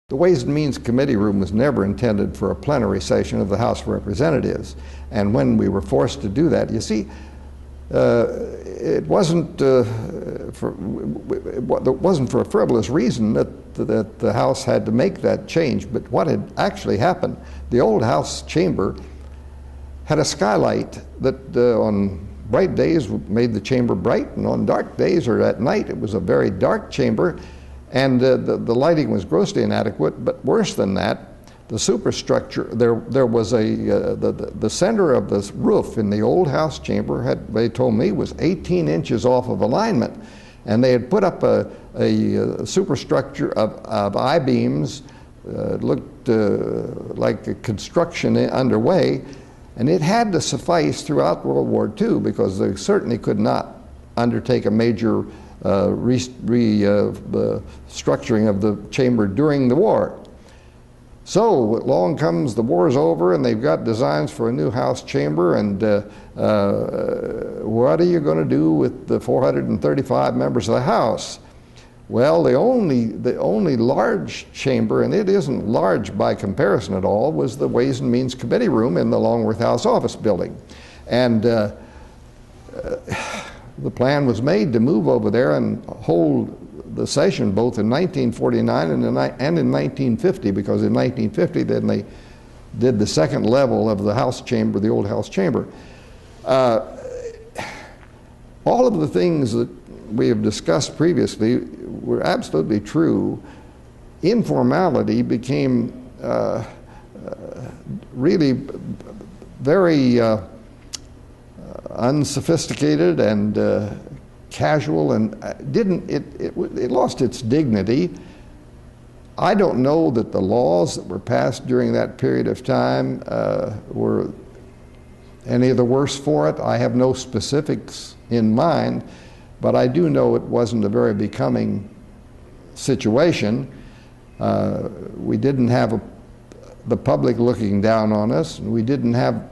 The Ways and Means Committee room was never intended for a plenary session of the House of Representatives. And when we were forced to do that, you see, it wasn't for a frivolous reason that the House had to make that change. But what had actually happened, the old House chamber had a skylight that on bright days made the chamber bright, and on dark days or at night it was a very dark chamber. And the lighting was grossly inadequate, but worse than that, the superstructure, there was the center of the roof in the old House chamber they told me, was 18 inches off of alignment. And they had put up a superstructure of I-beams, looked like a construction underway, and it had to suffice throughout World War II because they certainly could not undertake a major structuring of the chamber during the war. So along comes the war's over, and they've got designs for a new House chamber, and what are you going to do with the 435 members of the House? Well, the only large chamber, and it isn't large by comparison at all, was the Ways and Means Committee room in the Longworth House office building. And the plan was made to move over there and hold the session both in 1949 and in 1950, because in 1950 then they did the second level of the House chamber, the old House chamber. All of the things that we have discussed previously were absolutely true. Informality became really very unsophisticated and casual, and it lost its dignity. I don't know that the laws that were passed during that period of time were any of the worse for it. I have no specifics in mind, but I do know it wasn't a very becoming situation. We didn't have the public looking down on us, and we didn't have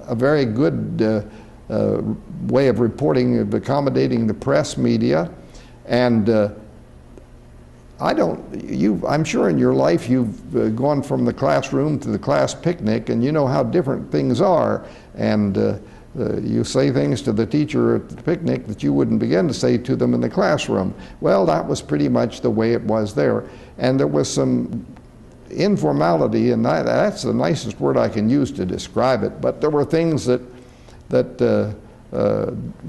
a very good way of reporting, of accommodating the press media. And I'm sure in your life you've gone from the classroom to the class picnic, and you know how different things are. And you say things to the teacher at the picnic that you wouldn't begin to say to them in the classroom. Well, that was pretty much the way it was there. And there was some informality, and that's the nicest word I can use to describe it. But there were things that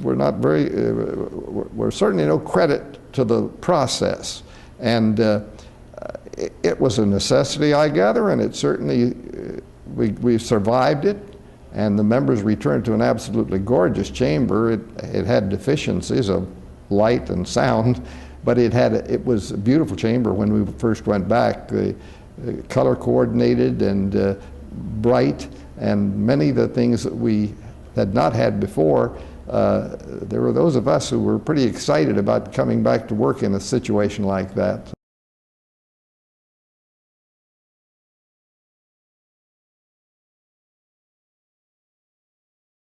were not very, were certainly no credit to the process. And it was a necessity, I gather, and it certainly, we survived it, and the members returned to an absolutely gorgeous chamber. It had deficiencies of light and sound, but it was a beautiful chamber when we first went back. Color coordinated and bright, and many of the things that we had not had before. There were those of us who were pretty excited about coming back to work in a situation like that.